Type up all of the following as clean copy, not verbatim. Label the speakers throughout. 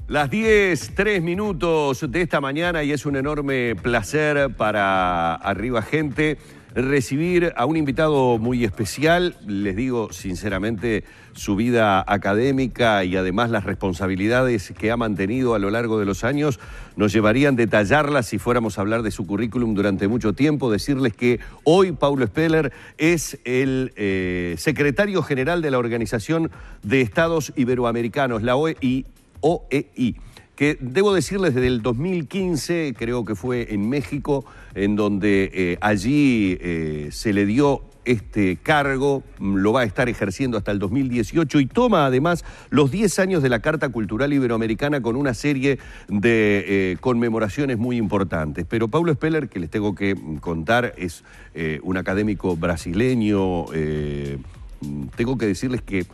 Speaker 1: Las 10:03 de esta mañana y es un enorme placer para Arriba Gente recibir a un invitado muy especial. Les digo sinceramente, su vida académica y además las responsabilidades que ha mantenido a lo largo de los años nos llevarían a detallarlas si fuéramos a hablar de su currículum durante mucho tiempo. Decirles que hoy Paulo Speller es el secretario general de la Organización de Estados Iberoamericanos, la OEI, que debo decirles desde el 2015, creo que fue en México, en donde allí se le dio este cargo, lo va a estar ejerciendo hasta el 2018 y toma además los 10 años de la Carta Cultural Iberoamericana con una serie de conmemoraciones muy importantes. Pero Paulo Speller, que les tengo que contar, es un académico brasileño. Tengo que decirles que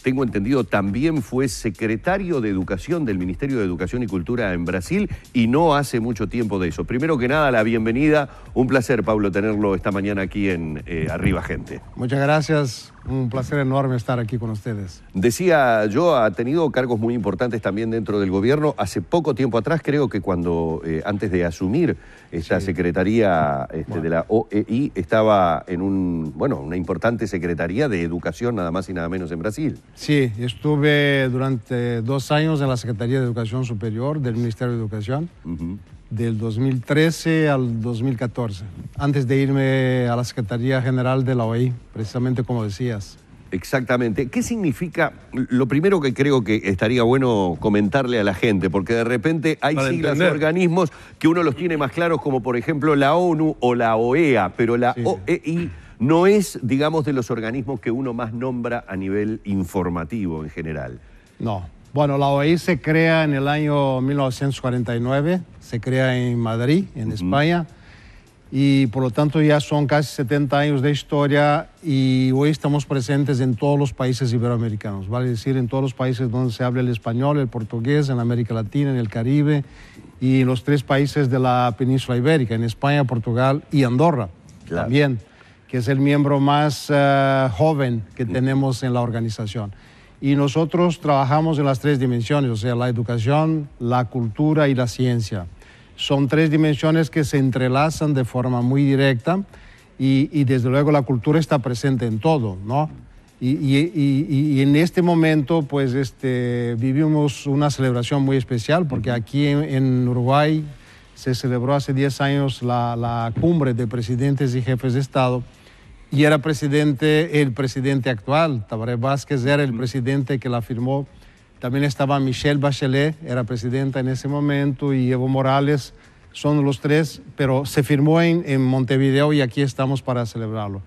Speaker 1: tengo entendido, también fue secretario de Educación del Ministerio de Educación y Cultura en Brasil y no hace mucho tiempo de eso. Primero que nada, la bienvenida. Un placer, Paulo, tenerlo esta mañana aquí en Arriba Gente.
Speaker 2: Muchas gracias. Un placer enorme estar aquí con ustedes. Decía
Speaker 1: yo, ha tenido cargos muy importantes también dentro del gobierno. Hace poco tiempo atrás, creo que cuando, antes de asumir esta secretaría de la OEI, estaba en una importante secretaría de Educación, nada más y nada menos en Brasil.
Speaker 2: Sí, estuve durante 2 años en la Secretaría de Educación Superior del Ministerio de Educación, del 2013 al 2014, antes de irme a la Secretaría General de la OEI, precisamente como decías.
Speaker 1: Exactamente. ¿Qué significa? Lo primero que creo que estaría bueno comentarle a la gente, porque de repente hay siglas de organismos que uno los tiene más claros, como por ejemplo la ONU o la OEA, pero la OEI no es, digamos, de los organismos que uno más nombra a nivel informativo en general.
Speaker 2: No. Bueno, la OEI se crea en el año 1949, se crea en Madrid, en España, y por lo tanto ya son casi 70 años de historia y hoy estamos presentes en todos los países iberoamericanos, vale decir, en todos los países donde se habla el español, el portugués, en América Latina, en el Caribe y en los 3 países de la península ibérica, en España, Portugal y Andorra también, que es el miembro más joven que tenemos en la organización. Y nosotros trabajamos en las 3 dimensiones, o sea, la educación, la cultura y la ciencia. Son 3 dimensiones que se entrelazan de forma muy directa y desde luego la cultura está presente en todo, ¿no? Y en este momento, pues, vivimos una celebración muy especial porque aquí en Uruguay se celebró hace 10 años la cumbre de presidentes y jefes de Estado. Y era el presidente actual, Tabaré Vázquez, era el presidente que la firmó. También estaba Michelle Bachelet, era presidenta en ese momento, y Evo Morales, son los 3, pero se firmó en Montevideo y aquí estamos para celebrarlo.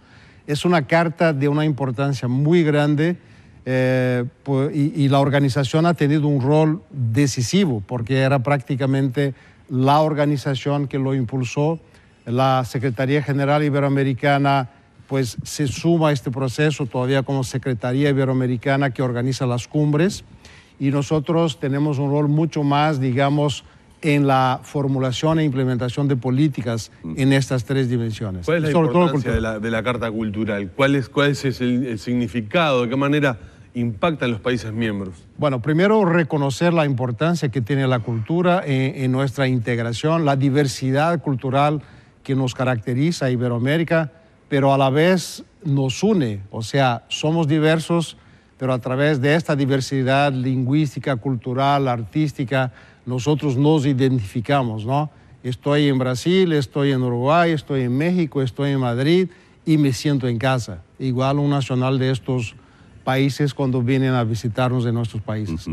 Speaker 2: Es una carta de una importancia muy grande y la organización ha tenido un rol decisivo porque era prácticamente la organización que lo impulsó. La Secretaría General Iberoamericana pues se suma a este proceso todavía como Secretaría Iberoamericana que organiza las cumbres y nosotros tenemos un rol mucho más, digamos, en la formulación e implementación de políticas en estas 3 dimensiones.
Speaker 3: ¿Cuál es la importancia de la Carta Cultural? ¿Cuál es el significado? ¿De qué manera impacta en los países miembros?
Speaker 2: Bueno, primero reconocer la importancia que tiene la cultura en nuestra integración, la diversidad cultural que nos caracteriza a Iberoamérica, pero a la vez nos une, o sea, somos diversos, pero a través de esta diversidad lingüística, cultural, artística, nosotros nos identificamos, ¿no? Estoy en Brasil, estoy en Uruguay, estoy en México, estoy en Madrid y me siento en casa. Igual un nacional de estos países cuando vienen a visitarnos en nuestros países.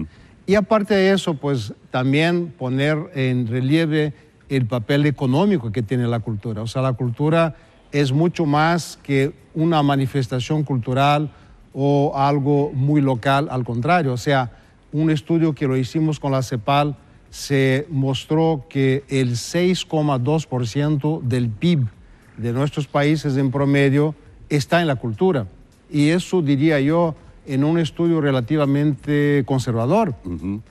Speaker 2: Y aparte de eso, pues también poner en relieve el papel económico que tiene la cultura. O sea, la cultura es mucho más que una manifestación cultural o algo muy local, al contrario. O sea, un estudio que lo hicimos con la CEPAL se mostró que el 6,2% del PIB de nuestros países en promedio está en la cultura. Y eso, diría yo, en un estudio relativamente conservador,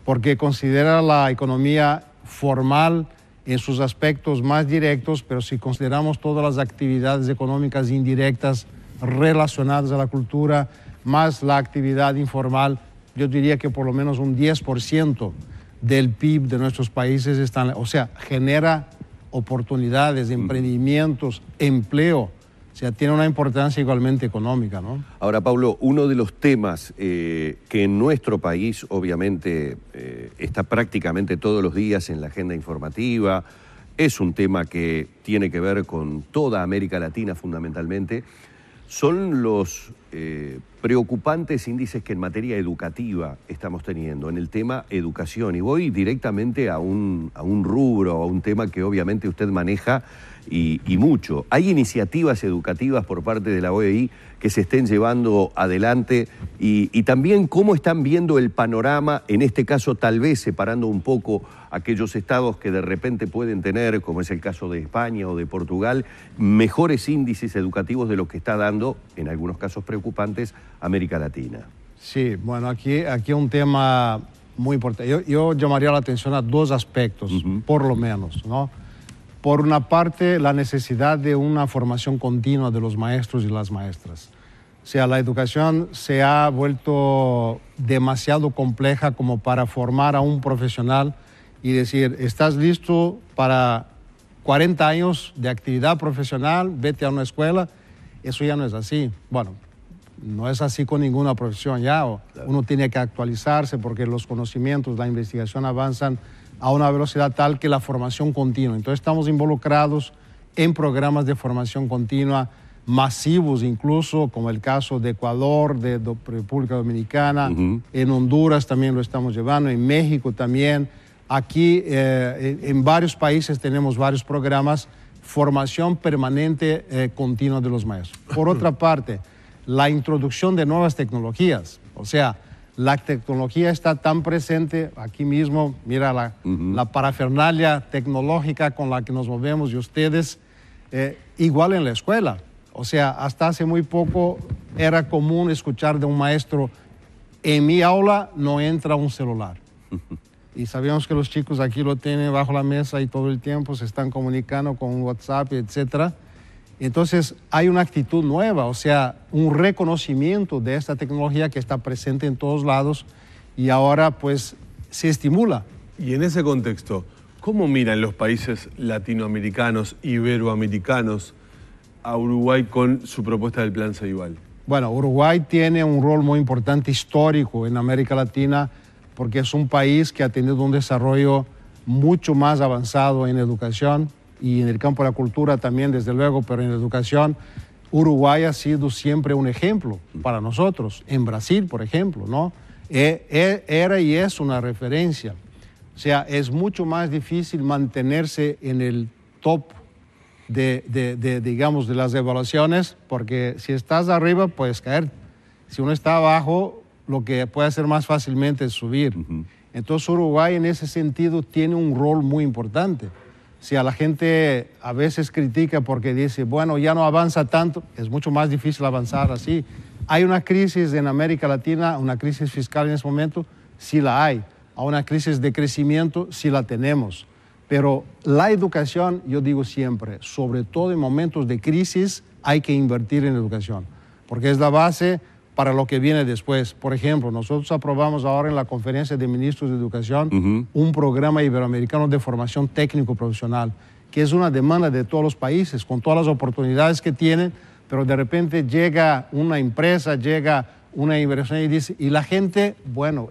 Speaker 2: porque considera la economía formal en sus aspectos más directos, pero si consideramos todas las actividades económicas indirectas relacionadas a la cultura, más la actividad informal, yo diría que por lo menos un 10% del PIB de nuestros países están, o sea, genera oportunidades, emprendimientos, empleo. O sea, tiene una importancia igualmente económica, ¿no?
Speaker 1: Ahora, Pablo, uno de los temas que en nuestro país, obviamente, está prácticamente todos los días en la agenda informativa, es un tema que tiene que ver con toda América Latina fundamentalmente, son los preocupantes índices que en materia educativa estamos teniendo, en el tema educación. Y voy directamente a un rubro, a un tema que obviamente usted maneja y mucho. ¿Hay iniciativas educativas por parte de la OEI que se estén llevando adelante? Y también, ¿cómo están viendo el panorama, en este caso tal vez separando un poco aquellos estados que de repente pueden tener, como es el caso de España o de Portugal, mejores índices educativos de los que está dando, en algunos casos preocupantes, América Latina?
Speaker 2: Sí, bueno, aquí un tema muy importante. Yo llamaría la atención a dos aspectos, por lo menos, ¿no? Por una parte, la necesidad de una formación continua de los maestros y las maestras. O sea, la educación se ha vuelto demasiado compleja como para formar a un profesional y decir, estás listo para 40 años de actividad profesional, vete a una escuela. Eso ya no es así. Bueno, no es así con ninguna profesión ya. Uno tiene que actualizarse porque los conocimientos, la investigación avanzan a una velocidad tal que la formación continua. Entonces estamos involucrados en programas de formación continua masivos incluso, como el caso de Ecuador, de República Dominicana, en Honduras también lo estamos llevando, en México también. Aquí en varios países tenemos varios programas, formación permanente continua de los maestros. Por otra parte, la introducción de nuevas tecnologías, o sea, la tecnología está tan presente aquí mismo, mira la parafernalia tecnológica con la que nos movemos y ustedes, igual en la escuela. O sea, hasta hace muy poco era común escuchar de un maestro, en mi aula no entra un celular. Y sabemos que los chicos aquí lo tienen bajo la mesa y todo el tiempo se están comunicando con WhatsApp, etcétera. Entonces hay una actitud nueva, o sea, un reconocimiento de esta tecnología que está presente en todos lados y ahora pues se estimula.
Speaker 3: Y en ese contexto, ¿cómo miran los países latinoamericanos, iberoamericanos, a Uruguay con su propuesta del Plan Ceibal?
Speaker 2: Bueno, Uruguay tiene un rol muy importante histórico en América Latina porque es un país que ha tenido un desarrollo mucho más avanzado en educación y en el campo de la cultura también, desde luego, pero en la educación, Uruguay ha sido siempre un ejemplo para nosotros. En Brasil, por ejemplo, ¿no? Era y es una referencia. O sea, es mucho más difícil mantenerse en el top digamos, de las evaluaciones, porque si estás arriba puedes caer. Si uno está abajo, lo que puede hacer más fácilmente es subir. Entonces Uruguay en ese sentido tiene un rol muy importante. Si a la gente a veces critica porque dice, bueno, ya no avanza tanto, es mucho más difícil avanzar así. ¿Hay una crisis en América Latina, una crisis fiscal en ese momento? Sí la hay. ¿Hay una crisis de crecimiento? Sí la tenemos. Pero la educación, yo digo siempre, sobre todo en momentos de crisis, hay que invertir en educación, porque es la base para lo que viene después. Por ejemplo, nosotros aprobamos ahora en la Conferencia de Ministros de Educación un programa iberoamericano de formación técnico-profesional, que es una demanda de todos los países, con todas las oportunidades que tienen, pero de repente llega una empresa, llega una inversión y dice, y la gente, bueno,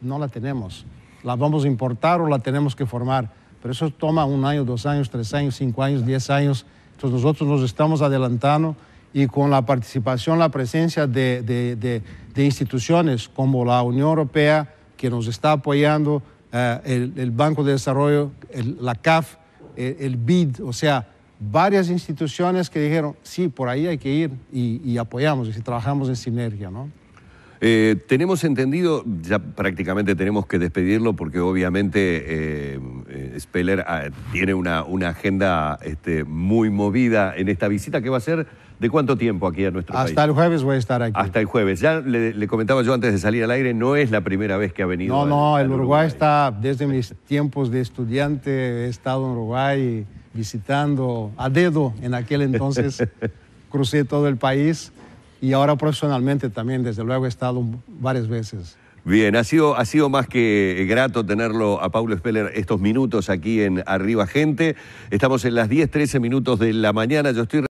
Speaker 2: no la tenemos, la vamos a importar o la tenemos que formar. Pero eso toma 1 año, 2 años, 3 años, 5 años, 10 años. Entonces nosotros nos estamos adelantando y con la participación, la presencia de instituciones como la Unión Europea, que nos está apoyando, el Banco de Desarrollo, la CAF, el BID, o sea, varias instituciones que dijeron, sí, por ahí hay que ir y apoyamos y trabajamos en sinergia, ¿no?
Speaker 1: Tenemos entendido, ya prácticamente tenemos que despedirlo porque obviamente Speller tiene una agenda muy movida en esta visita que va a ser ¿de cuánto tiempo aquí a nuestro país?
Speaker 2: Hasta el jueves voy a estar aquí.
Speaker 1: Hasta el jueves. Ya le comentaba yo antes de salir al aire, no es la primera vez que ha venido.
Speaker 2: No, el Uruguay está, desde mis tiempos de estudiante, he estado en Uruguay visitando a dedo en aquel entonces, crucé todo el país. Y ahora profesionalmente también, desde luego, he estado varias veces.
Speaker 1: Bien, ha sido más que grato tenerlo a Paulo Speller estos minutos aquí en Arriba Gente. Estamos en las 10:13 de la mañana. Yo estoy